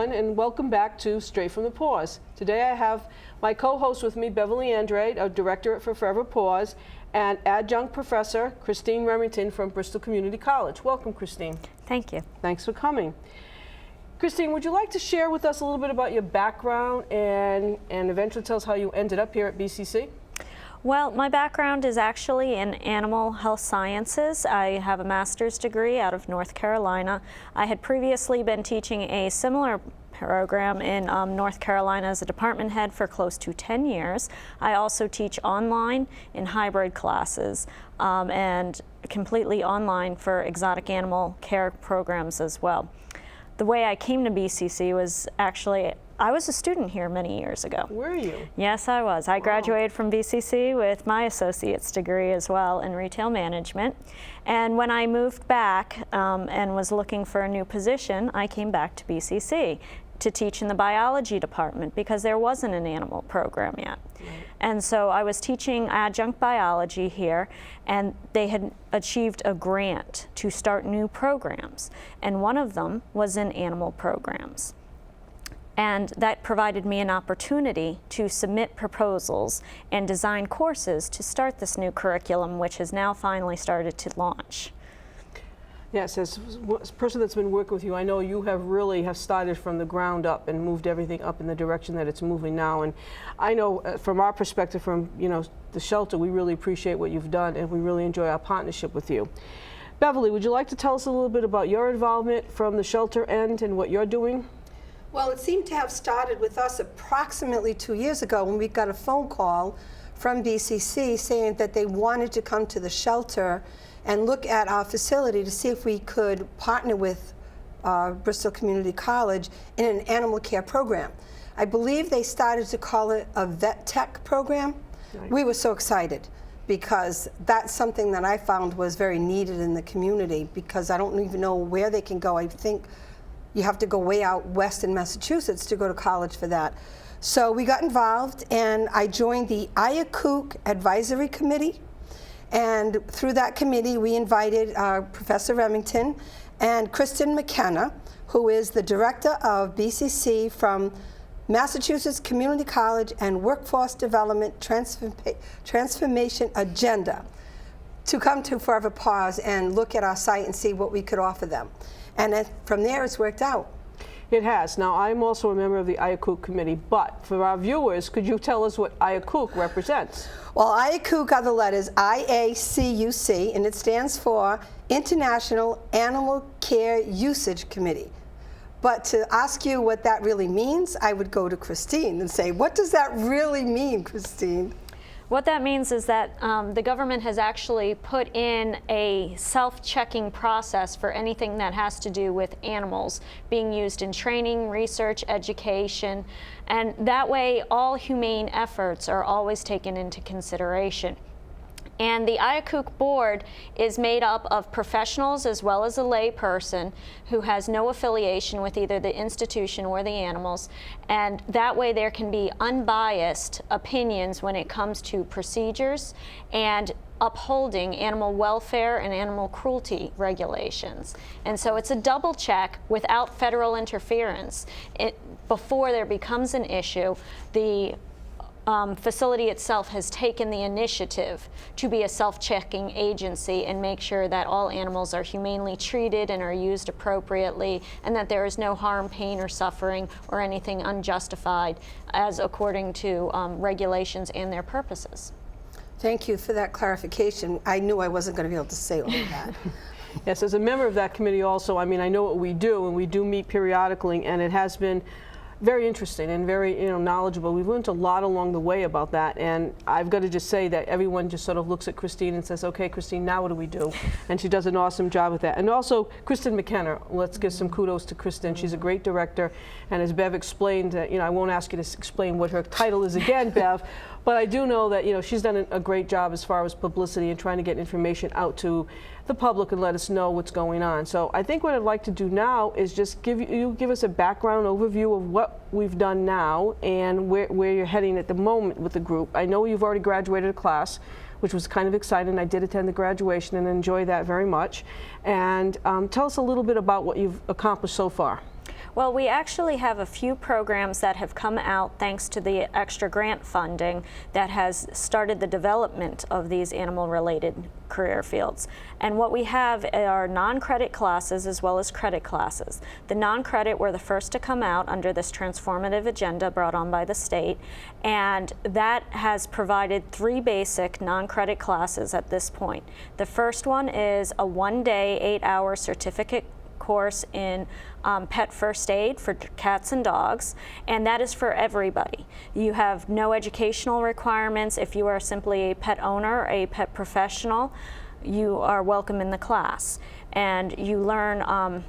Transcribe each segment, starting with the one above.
everyone, and welcome back to Straight from the Paws. Today I have my co-host with me, Beverly Andrade, a director for Forever Paws, and adjunct professor Christine Remington from Bristol Community College. Welcome, Christine. Thank you. Thanks for coming. Christine, would you like to share with us a little bit about your background and eventually tell us how you ended up here at BCC? Well, my background is actually in animal health sciences. I have a master's degree out of North Carolina. I had previously been teaching a similar program in North Carolina as a department head for close to 10 years. I also teach online in hybrid classes and completely online for exotic animal care programs as well. The way I came to BCC was actually, I was a student here many years ago. Were you? Yes, I was. I graduated from BCC with my associate's degree as well in retail management. And when I moved back and was looking for a new position, I came back to BCC to teach in the biology department because there wasn't an animal program yet. Right. And so I was teaching adjunct biology here, and they had achieved a grant to start new programs. And one of them was in animal programs. And that provided me an opportunity to submit proposals and design courses to start this new curriculum, which has now finally started to launch. Yes, as a person that's been working with you, I know you have started from the ground up and moved everything up in the direction that it's moving now. And I know from our perspective, from the shelter, we really appreciate what you've done, and we really enjoy our partnership with you. Beverly, would you like to tell us a little bit about your involvement from the shelter end and what you're doing? Well, it seemed to have started with us approximately 2 years ago when we got a phone call from BCC saying that they wanted to come to the shelter and look at our facility to see if we could partner with Bristol Community College in an animal care program. I believe they started to call it a vet tech program. Right. We were so excited because that's something that I found was very needed in the community, because I don't even know where they can go. I think you have to go way out west in Massachusetts to go to college for that. So we got involved, and I joined the IACUC Advisory Committee. And through that committee, we invited Professor Remington and Christine McKenna, who is the director of BCC from Massachusetts Community College and Workforce Development Transformation Agenda, to come to Forever Paws and look at our site and see what we could offer them. And then from there, it's worked out. It has. Now, I'm also a member of the IACUC committee, but for our viewers, could you tell us what IACUC represents? Well, IACUC are the letters IACUC, and it stands for International Animal Care Usage Committee. But to ask you what that really means, I would go to Christine and say, what does that really mean, Christine? What that means is that the government has actually put in a self-checking process for anything that has to do with animals being used in training, research, education, and that way all humane efforts are always taken into consideration. And the IACUC board is made up of professionals as well as a lay person who has no affiliation with either the institution or the animals. And that way there can be unbiased opinions when it comes to procedures and upholding animal welfare and animal cruelty regulations. And so it's a double check without federal interference. Before there becomes an issue, the facility itself has taken the initiative to be a self-checking agency and make sure that all animals are humanely treated and are used appropriately, and that there is no harm, pain, or suffering or anything unjustified, as according to regulations and their purposes. Thank you for that clarification. I knew I wasn't going to be able to say all of that. Yes, as a member of that committee also, I mean, I know what we do, and we do meet periodically, and it has been very interesting and very knowledgeable. We've learned a lot along the way about that, and I've got to just say that everyone just sort of looks at Christine and says, okay, Christine, now what do we do? And she does an awesome job with that. And also Christine McKenna, let's give some kudos to Kristen. She's a great director, and as Bev explained, I won't ask you to explain what her title is again, Bev, but I do know that she's done a great job as far as publicity and trying to get information out to the public and let us know what's going on. So I think what I'd like to do now is just give us a background overview of what we've done now and where you're heading at the moment with the group. I know you've already graduated a class, which was kind of exciting. I did attend the graduation and enjoy that very much. And tell us a little bit about what you've accomplished so far. Well, we actually have a few programs that have come out thanks to the extra grant funding that has started the development of these animal-related career fields. And what we have are non-credit classes as well as credit classes. The non-credit were the first to come out under this transformative agenda brought on by the state, and that has provided 3 basic non-credit classes at this point. The first one is a 1-day, 8-hour certificate course in pet first aid for cats and dogs, and that is for everybody. You have no educational requirements. If you are simply a pet owner, a pet professional, you are welcome in the class. And you learn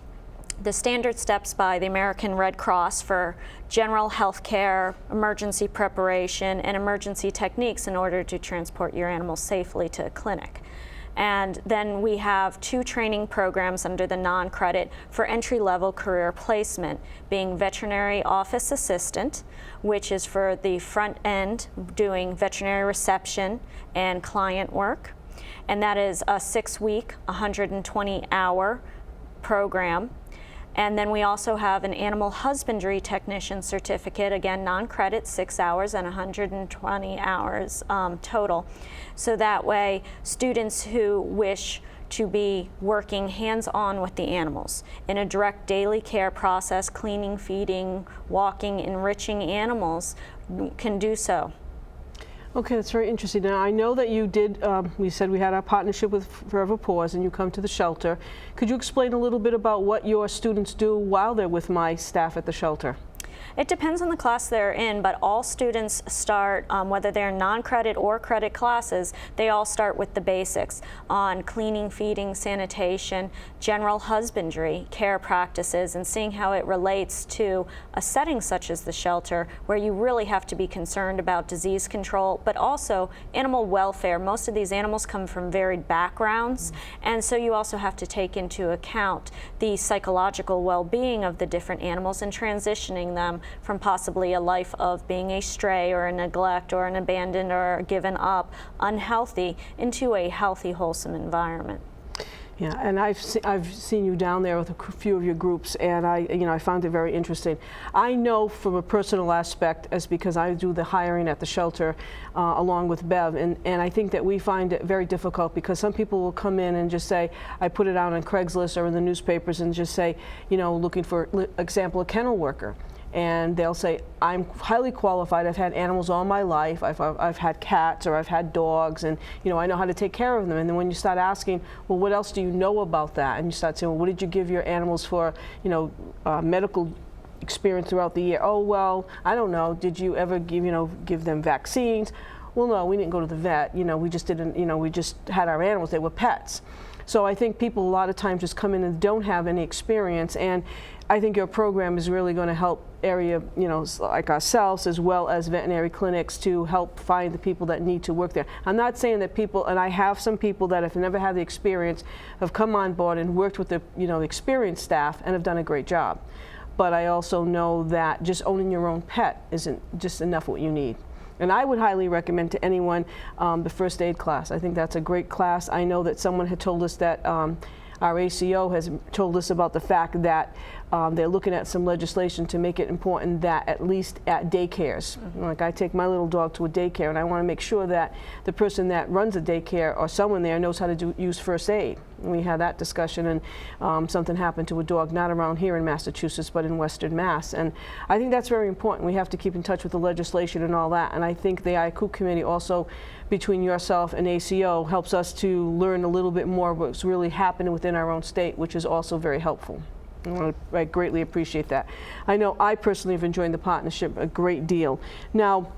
the standard steps by the American Red Cross for general health care, emergency preparation, and emergency techniques in order to transport your animals safely to a clinic. And then we have 2 training programs under the non-credit for entry-level career placement, being veterinary office assistant, which is for the front end doing veterinary reception and client work. And that is a 6-week, 120-hour program. And then we also have an animal husbandry technician certificate, again non-credit, 6 hours and 120 hours total. So that way students who wish to be working hands-on with the animals in a direct daily care process, cleaning, feeding, walking, enriching animals, can do so. Okay, that's very interesting. Now, I know that you did, we said we had our partnership with Forever Paws and you come to the shelter. Could you explain a little bit about what your students do while they're with my staff at the shelter? It depends on the class they're in, but all students start, whether they're non-credit or credit classes, they all start with the basics on cleaning, feeding, sanitation, general husbandry, care practices, and seeing how it relates to a setting such as the shelter where you really have to be concerned about disease control, but also animal welfare. Most of these animals come from varied backgrounds, and so you also have to take into account the psychological well-being of the different animals and transitioning them from possibly a life of being a stray or a neglect or an abandoned or given up, unhealthy, into a healthy, wholesome environment. Yeah, and I've seen you down there with a few of your groups, and I found it very interesting. I know from a personal aspect, as because I do the hiring at the shelter along with Bev, and I think that we find it very difficult because some people will come in and just say, I put it out on Craigslist or in the newspapers and just say, looking for example, a kennel worker. And they'll say, I'm highly qualified, I've had animals all my life, I've had cats or I've had dogs, and I know how to take care of them. And then when you start asking, well, what else do you know about that? And you start saying, well, what did you give your animals for, medical experience throughout the year? Oh, well, I don't know, did you ever give them vaccines? Well, no, we didn't go to the vet, we just didn't, we just had our animals, they were pets. So I think people a lot of times just come in and don't have any experience, and I think your program is really going to help area, like ourselves, as well as veterinary clinics, to help find the people that need to work there. I'm not saying that people, and I have some people that have never had the experience, have come on board and worked with the, experienced staff and have done a great job. But I also know that just owning your own pet isn't just enough what you need. And I would highly recommend to anyone the first aid class. I think that's a great class. I know that someone had told us that our ACO has told us about the fact that they're looking at some legislation to make it important that at least at daycares, like I take my little dog to a daycare, and I want to make sure that the person that runs a daycare or someone there knows how to use first aid. And we had that discussion, and something happened to a dog, not around here in Massachusetts, but in Western Mass. And I think that's very important. We have to keep in touch with the legislation and all that. And I think the IACUC committee also, between yourself and ACO, helps us to learn a little bit more of what's really happening within our own state, which is also very helpful. I greatly appreciate that. I know I personally have enjoyed the partnership a great deal. Now,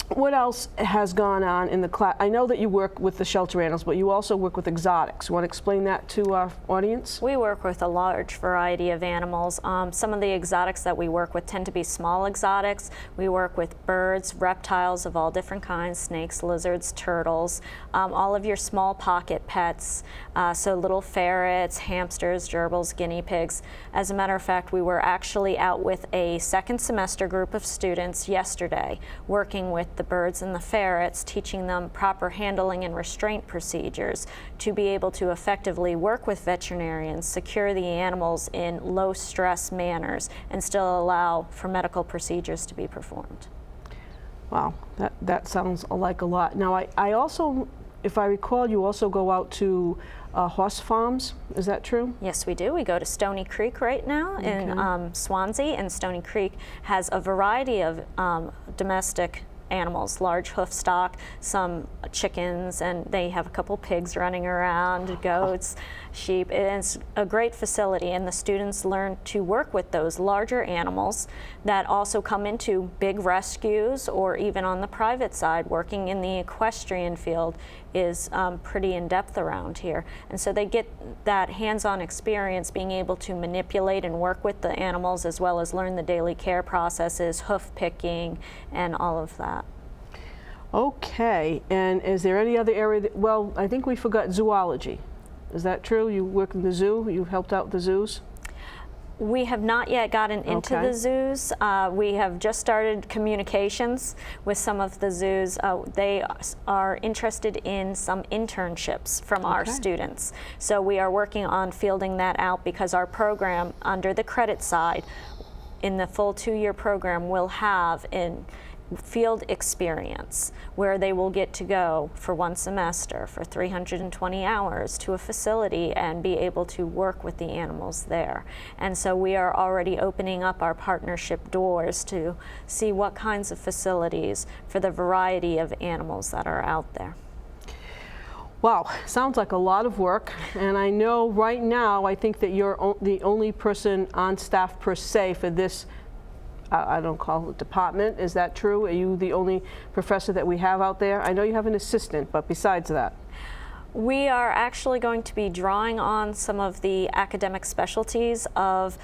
what else has gone on in the class? I know that you work with the shelter animals, but you also work with exotics. You want to explain that to our audience? We work with a large variety of animals. Some of the exotics that we work with tend to be small exotics. We work with birds, reptiles of all different kinds, snakes, lizards, turtles, all of your small pocket pets, so little ferrets, hamsters, gerbils, guinea pigs. As a matter of fact, we were actually out with a second semester group of students yesterday working with the birds and the ferrets, teaching them proper handling and restraint procedures to be able to effectively work with veterinarians, secure the animals in low stress manners, and still allow for medical procedures to be performed. Wow, that sounds like a lot. Now, I also, if I recall, you also go out to horse farms. Is that true? Yes, we do. We go to Stony Creek right now in Swansea, and Stony Creek has a variety of domestic animals, large hoof stock, some chickens, and they have a couple pigs running around, goats, sheep. It's a great facility, and the students learn to work with those larger animals that also come into big rescues, or even on the private side, working in the equestrian field is pretty in-depth around here. And so they get that hands-on experience being able to manipulate and work with the animals, as well as learn the daily care processes, hoof picking, and all of that. Okay, and is there any other area that, well, I think we forgot zoology. Is that true? You work in the zoo? You helped out the zoos? We have not yet gotten into the zoos. We have just started communications with some of the zoos. They are interested in some internships from our students. So we are working on fielding that out, because our program, under the credit side, in the full 2-year program, will have in field experience where they will get to go for 1 semester for 320 hours to a facility and be able to work with the animals there. And so we are already opening up our partnership doors to see what kinds of facilities for the variety of animals that are out there. Wow, sounds like a lot of work, and I know right now, I think that you're the only person on staff per se for this I don't call it department. Is that true? Are you the only professor that we have out there? I know you have an assistant, but besides that. We are actually going to be drawing on some of the academic specialties of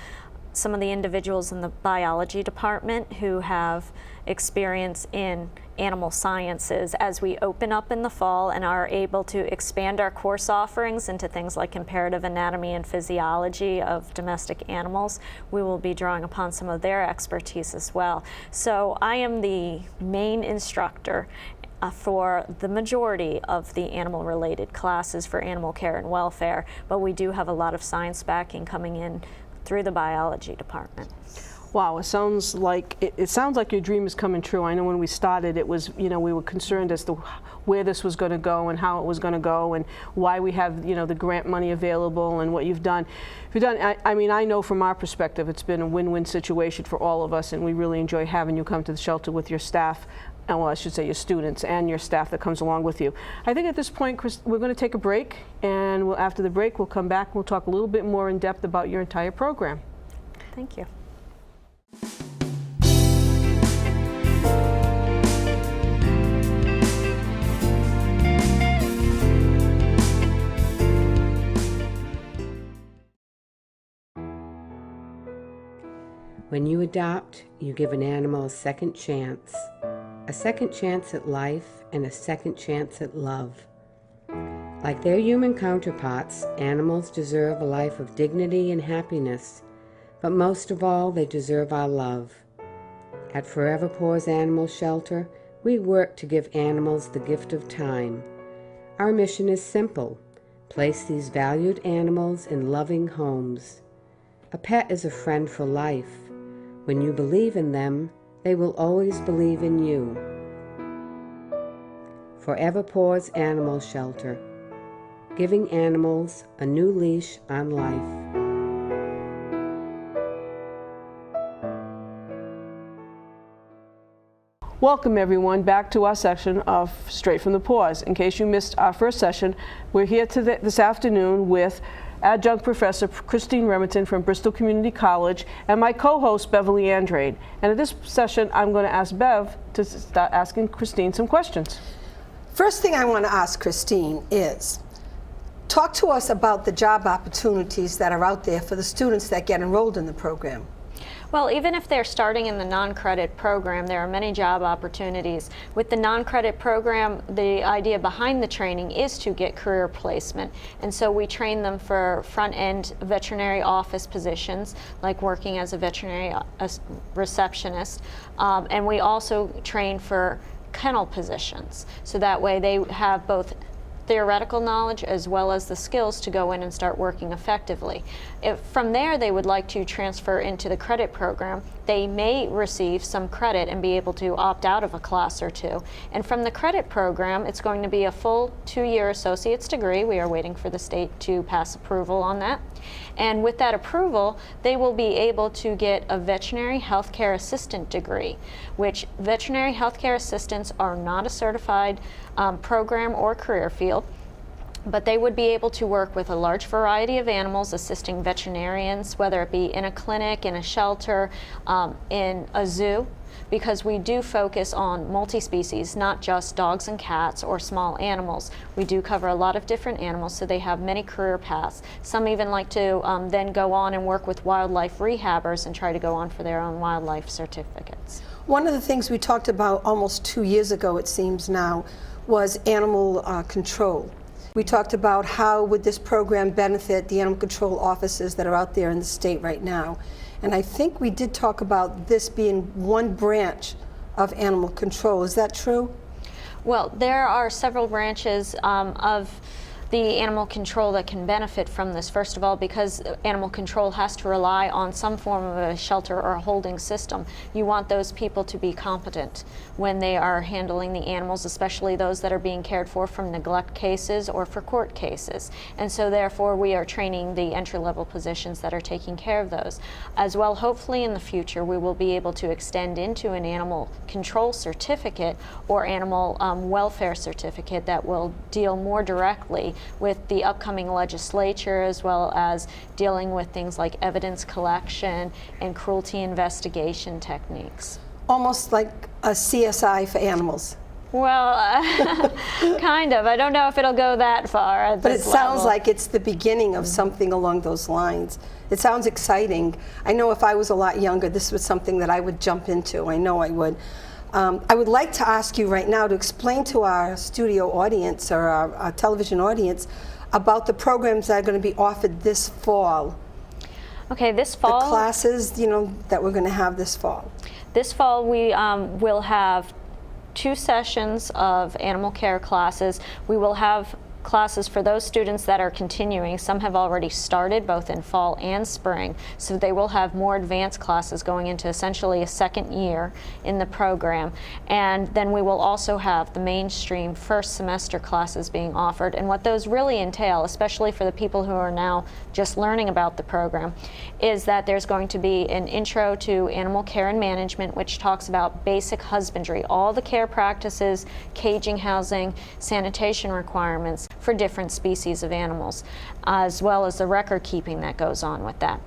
some of the individuals in the biology department who have experience in animal sciences. As we open up in the fall and are able to expand our course offerings into things like comparative anatomy and physiology of domestic animals, we will be drawing upon some of their expertise as well. So I am the main instructor for the majority of the animal-related classes for animal care and welfare, but we do have a lot of science backing coming in through the biology department. Wow, it sounds like your dream is coming true. I know when we started, it was, we were concerned as to where this was going to go and how it was going to go and why we have, the grant money available and what you've done. I mean, I know from our perspective, it's been a win-win situation for all of us, and we really enjoy having you come to the shelter with your staff. Well, I should say your students and your staff that comes along with you. I think at this point, Chris, we're going to take a break, and after the break, we'll come back and we'll talk a little bit more in depth about your entire program. Thank you. When you adopt, you give an animal a second chance at life and a second chance at love. Like their human counterparts, animals deserve a life of dignity and happiness, but most of all, they deserve our love. At Forever Paws Animal Shelter, we work to give animals the gift of time. Our mission is simple: place these valued animals in loving homes. A pet is a friend for life. When you believe in them, they will always believe in you. Forever Paws Animal Shelter, giving animals a new leash on life. Welcome everyone back to our section of Straight from the Paws. In case you missed our first session, we're here this afternoon with Adjunct Professor Christine Remington from Bristol Community College and my co-host Beverly Andrade. And at this session, I'm going to ask Bev to start asking Christine some questions. First thing I want to ask Christine is, talk to us about the job opportunities that are out there for the students that get enrolled in the program. Well, even if they're starting in the non-credit program, there are many job opportunities. With the non-credit program, the idea behind the training is to get career placement. And so we train them for front-end veterinary office positions, like working as a veterinary receptionist. And we also train for kennel positions. So that way they have both theoretical knowledge as well as the skills to go in and start working effectively. If from there they would like to transfer into the credit program, they may receive some credit and be able to opt out of a class or two. And from the credit program, it's going to be a full 2-year associate's degree. We are waiting for the state to pass approval on that. And with that approval, they will be able to get a veterinary healthcare assistant degree, which veterinary healthcare assistants are not a certified program or career field, but they would be able to work with a large variety of animals, assisting veterinarians, whether it be in a clinic, in a shelter, in a zoo, because we do focus on multi-species, not just dogs and cats or small animals. We do cover a lot of different animals, so they have many career paths. Some even like to then go on and work with wildlife rehabbers and try to go on for their own wildlife certificates. One of the things we talked about almost 2 years ago, it seems now, was animal control. We talked about how would this program benefit the animal control officers that are out there in the state right now. And I think we did talk about this being one branch of animal control. Is that true? Well, there are several branches of the animal control that can benefit from this. First of all, because animal control has to rely on some form of a shelter or a holding system, you want those people to be competent when they are handling the animals, especially those that are being cared for from neglect cases or for court cases. And so therefore we are training the entry-level positions that are taking care of those. As well, hopefully in the future we will be able to extend into an animal control certificate or animal welfare certificate that will deal more directly with the upcoming legislature, as well as dealing with things like evidence collection and cruelty investigation techniques. Almost like a CSI for animals. Well, kind of. I don't know if it'll go that far at But this it sounds level. like it's the beginning of something along those lines. It sounds exciting. I know if I was a lot younger, this was something that I would jump into. I know I would. I would like to ask you right now to explain to our studio audience or our television audience about the programs that are going to be offered this fall. Okay, this fall. The classes, that we're going to have this fall. This fall we will have 2 sessions of animal care classes. We will have classes for those students that are continuing. Some have already started both in fall and spring, so they will have more advanced classes going into essentially a second year in the program. And then we will also have the mainstream first semester classes being offered. And what those really entail, especially for the people who are now just learning about the program, is that there's going to be an intro to animal care and management, which talks about basic husbandry, all the care practices, caging, housing, sanitation requirements for different species of animals, as well as the record keeping that goes on with that.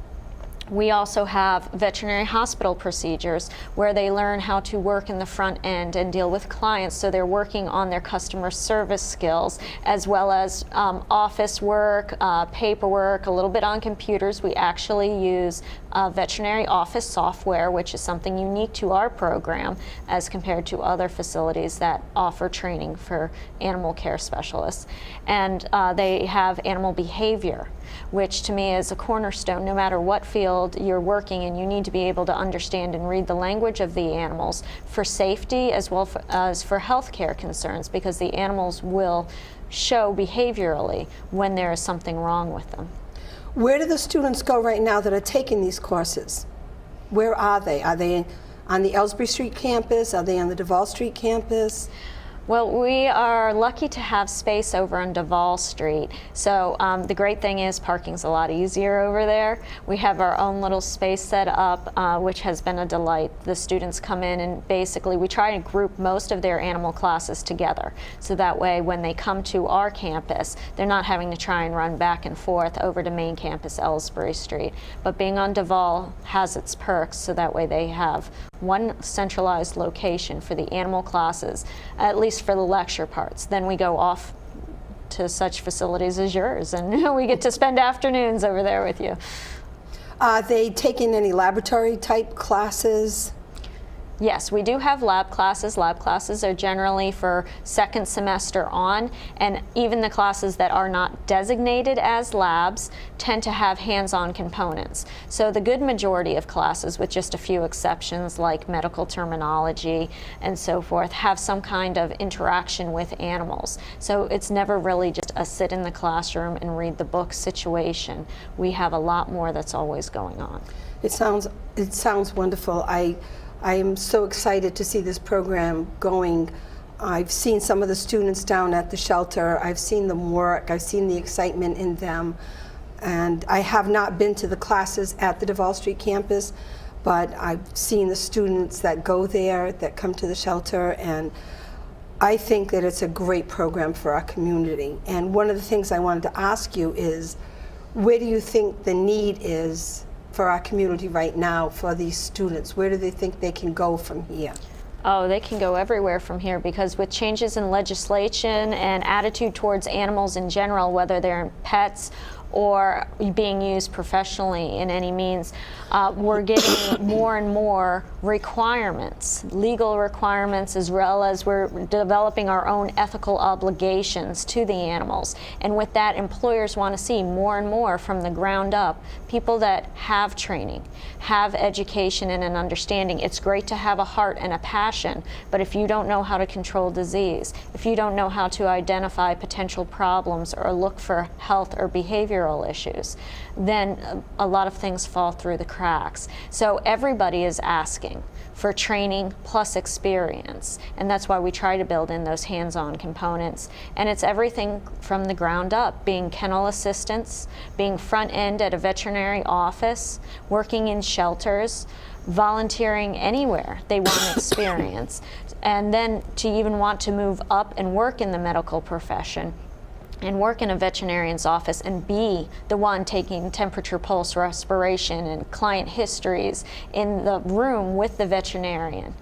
We also have veterinary hospital procedures where they learn how to work in the front end and deal with clients, so they're working on their customer service skills, as well as office work, paperwork, a little bit on computers. We actually use veterinary office software, which is something unique to our program as compared to other facilities that offer training for animal care specialists. And they have animal behavior, which to me is a cornerstone. No matter what field you're working in, you need to be able to understand and read the language of the animals for safety as well as for healthcare concerns, because the animals will show behaviorally when there is something wrong with them. Where do the students go right now that are taking these courses? Where are they? Are they on the Ellsbury Street campus? Are they on the Duval Street campus? Well, we are lucky to have space over on Duval Street. So the great thing is parking's a lot easier over there. We have our own little space set up, which has been a delight. The students come in and basically we try to group most of their animal classes together. So that way when they come to our campus, they're not having to try and run back and forth over to main campus Ellsbury Street. But being on Duval has its perks, so that way they have one centralized location for the animal classes, at least for the lecture parts. Then we go off to such facilities as yours, and we get to spend afternoons over there with you. Are they taking any laboratory type classes? Yes, we do have lab classes. Lab classes are generally for second semester on, and even the classes that are not designated as labs tend to have hands-on components. So the good majority of classes, with just a few exceptions like medical terminology and so forth, have some kind of interaction with animals. So it's never really just a sit in the classroom and read the book situation. We have a lot more that's always going on. It sounds wonderful. I am so excited to see this program going. I've seen some of the students down at the shelter. I've seen them work. I've seen the excitement in them. And I have not been to the classes at the Duval Street campus, but I've seen the students that go there, that come to the shelter, and I think that it's a great program for our community. And one of the things I wanted to ask you is, where do you think the need is for our community right now for these students? Where do they think they can go from here? Oh, they can go everywhere from here, because with changes in legislation and attitude towards animals in general, whether they're pets or being used professionally in any means, we're getting more and more requirements, legal requirements, as well as we're developing our own ethical obligations to the animals. And with that, employers want to see more and more from the ground up people that have training, have education and an understanding. It's great to have a heart and a passion, but if you don't know how to control disease, if you don't know how to identify potential problems or look for health or behavioral issues, then a lot of things fall through the cracks. So everybody is asking for training plus experience, and that's why we try to build in those hands-on components. And it's everything from the ground up, being kennel assistants, being front end at a veterinary office, working in shelters, volunteering anywhere they want experience, and then to even want to move up and work in the medical profession and work in a veterinarian's office and be the one taking temperature, pulse, respiration, and client histories in the room with the veterinarian.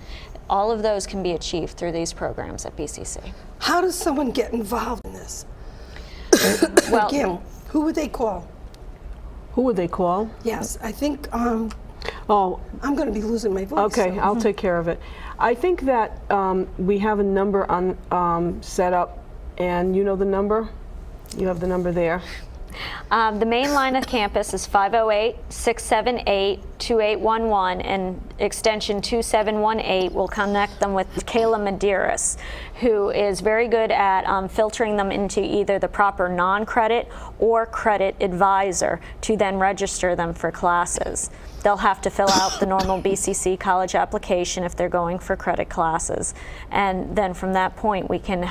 All of those can be achieved through these programs at BCC. How does someone get involved in this? Well, Again, who would they call? Who would they call? Yes, I think Oh, I'm going to be losing my voice. okay, so. I'll take care of it. I think that we have a number on set up, and you know the number? You have the number there. The main line of campus is 508-678-2811, and extension 2718 will connect them with Kayla Medeiros, who is very good at filtering them into either the proper non-credit or credit advisor to then register them for classes. They'll have to fill out the normal BCC college application if they're going for credit classes. And then from that point, we can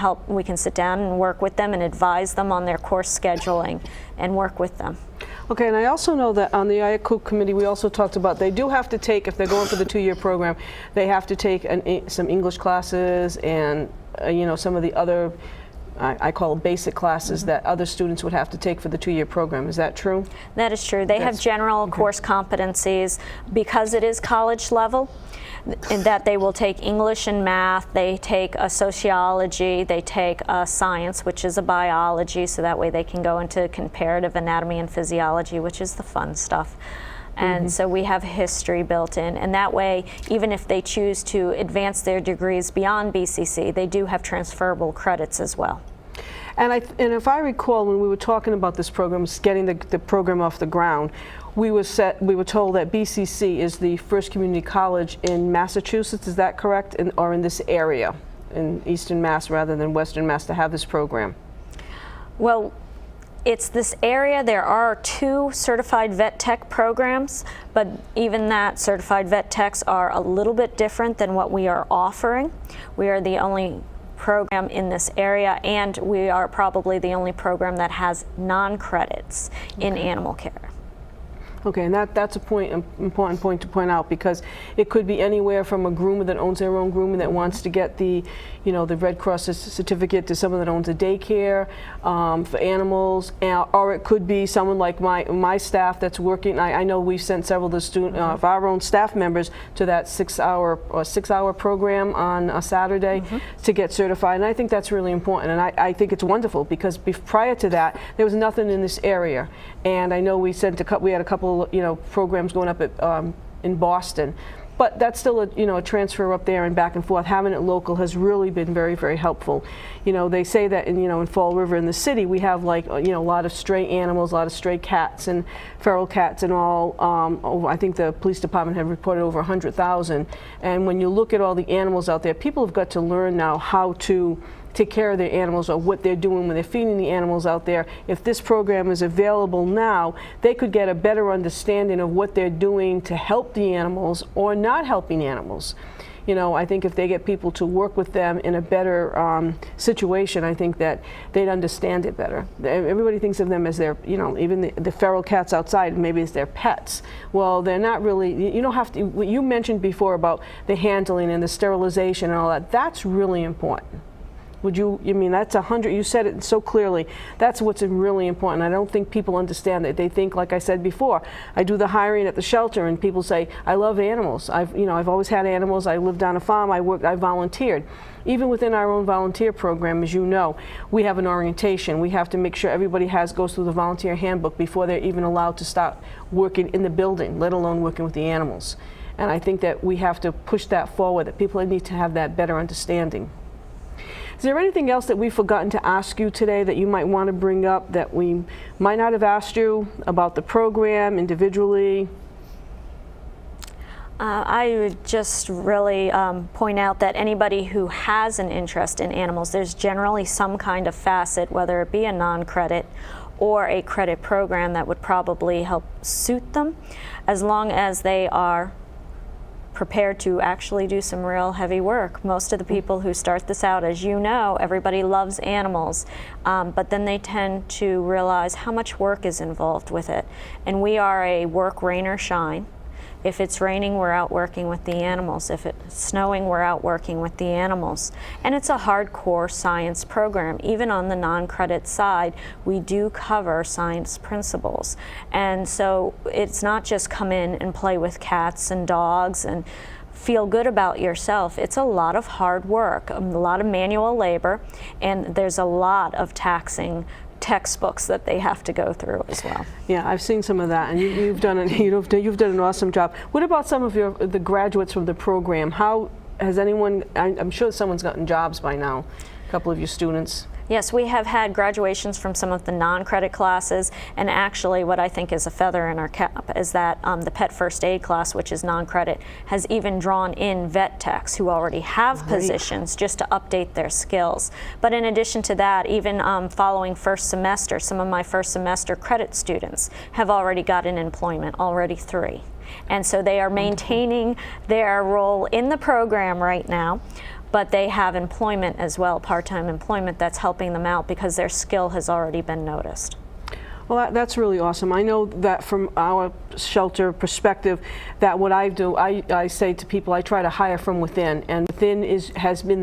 sit down and work with them and advise them on their course scheduling and work with them. Okay, and I also know that on the IACUC committee, we also talked about they do have to take, if they're going for the 2-year program, they have to take some English classes and you know, some of the other, I call it basic classes that other students would have to take for the 2-year program. Is that true? That is true. They have general course competencies because it is college level, in that they will take English and math, they take a sociology, they take a science, which is a biology, so that way they can go into comparative anatomy and physiology, which is the fun stuff. And so we have history built in, and that way, even if they choose to advance their degrees beyond BCC, they do have transferable credits as well. And if I recall, when we were talking about this program, getting the program off the ground, we were told that BCC is the first community college in Massachusetts. Is that correct? Or in this area, in Eastern Mass rather than Western Mass, to have this program? Well, it's this area. There are 2 certified vet tech programs, but even that, certified vet techs are a little bit different than what we are offering. We are the only program in this area, and we are probably the only program that has non-credits in animal care. Okay, and that's a important point to point out, because it could be anywhere from a groomer that owns their own groomer that wants to get the, you know, the Red Cross certificate, to someone that owns a daycare for animals, or it could be someone like my staff that's working. I know we've sent several of the of our own staff members to that 6-hour program on a Saturday to get certified, and I think that's really important, and I think it's wonderful, because prior to that there was nothing in this area, and I know we had a couple, you know, programs going up at in Boston, But that's still a transfer up there and back and forth. Having it local has really been very, very helpful. They say that in Fall River in the city we have a lot of stray animals, a lot of stray cats and feral cats and all. I think the police department have reported over 100,000. And when you look at all the animals out there, people have got to learn now how to take care of their animals, or what they're doing when they're feeding the animals out there. If this program is available now, they could get a better understanding of what they're doing to help the animals or not helping animals. I think if they get people to work with them in a better situation, I think that they'd understand it better. Everybody thinks of them as their, even the feral cats outside, maybe as their pets. Well, they're not really. You don't have to. What you mentioned before about the handling and the sterilization and all that, that's really important. That's 100, you said it so clearly. That's what's really important. I don't think people understand that. They think, like I said before, I do the hiring at the shelter and people say, I love animals. I've always had animals. I lived on a farm. I volunteered. Even within our own volunteer program, as you know, we have an orientation. We have to make sure everybody goes through the volunteer handbook before they're even allowed to start working in the building, let alone working with the animals. And I think that we have to push that forward, that people need to have that better understanding. Is there anything else that we've forgotten to ask you today that you might want to bring up that we might not have asked you about the program individually? I would just really point out that anybody who has an interest in animals, there's generally some kind of facet, whether it be a non-credit or a credit program, that would probably help suit them, as long as they are prepared to actually do some real heavy work. Most of the people who start this out, as you know, everybody loves animals, but then they tend to realize how much work is involved with it. And we are a work, rain or shine. If it's raining, we're out working with the animals. If it's snowing, we're out working with the animals. And it's a hardcore science program. Even on the non-credit side, we do cover science principles. And so it's not just come in and play with cats and dogs and feel good about yourself. It's a lot of hard work, a lot of manual labor, and there's a lot of taxing textbooks that they have to go through as well. Yeah, I've seen some of that, and you've done an awesome job. What about some of the graduates from the program? How has anyone? I'm sure someone's gotten jobs by now. A couple of your students. Yes, we have had graduations from some of the non-credit classes, and actually what I think is a feather in our cap is that the pet first aid class, which is non-credit, has even drawn in vet techs who already have positions just to update their skills. But in addition to that, even following first semester, some of my first semester credit students have already gotten employment, already 3. And so they are maintaining their role in the program right now, but they have employment as well, part-time employment, that's helping them out because their skill has already been noticed. Well, that's really awesome. I know that from our shelter perspective, that what I do, I say to people, I try to hire from within, and within has been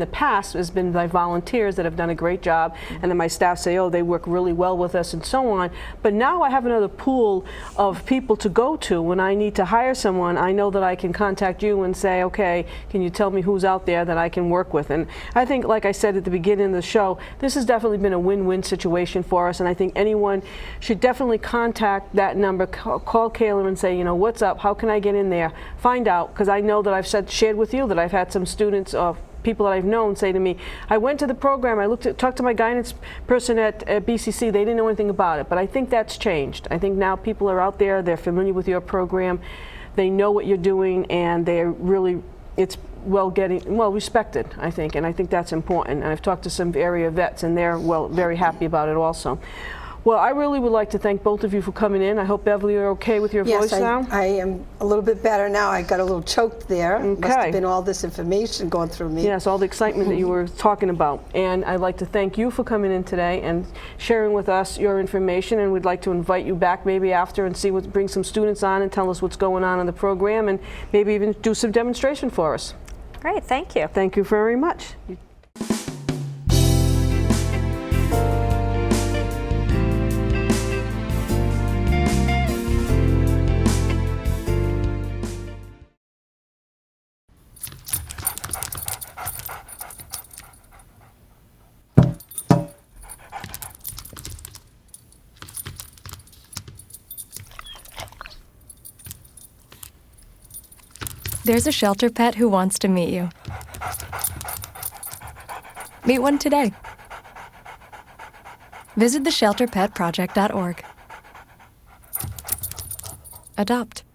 my volunteers that have done a great job, and then my staff say, oh, they work really well with us and so on. But now I have another pool of people to go to when I need to hire someone. I know that I can contact you and say, okay, can you tell me who's out there that I can work with? And I think, like I said at the beginning of the show, this has definitely been a win-win situation for us, and I think anyone should definitely contact that number, call Kayla and say, what's up, how can I get in there, find out, because I know that I've shared with you that I've had some students or people that I've known say to me, I went to the program, I talked to my guidance person at BCC, they didn't know anything about it, but I think that's changed. I think now people are out there, they're familiar with your program, they know what you're doing, and they're really, it's well respected, I think, and I think that's important. And I've talked to some area vets, and they're very happy about it also. Well, I really would like to thank both of you for coming in. I hope, Beverly, you're okay with your voice now? Yes, I am a little bit better now. I got a little choked there. Okay. Must have been all this information going through me. Yes, all the excitement that you were talking about. And I'd like to thank you for coming in today and sharing with us your information. And we'd like to invite you back maybe after and bring some students on and tell us what's going on in the program, and maybe even do some demonstration for us. Great, thank you. Thank you very much. There's a shelter pet who wants to meet you. Meet one today. Visit theshelterpetproject.org. Adopt.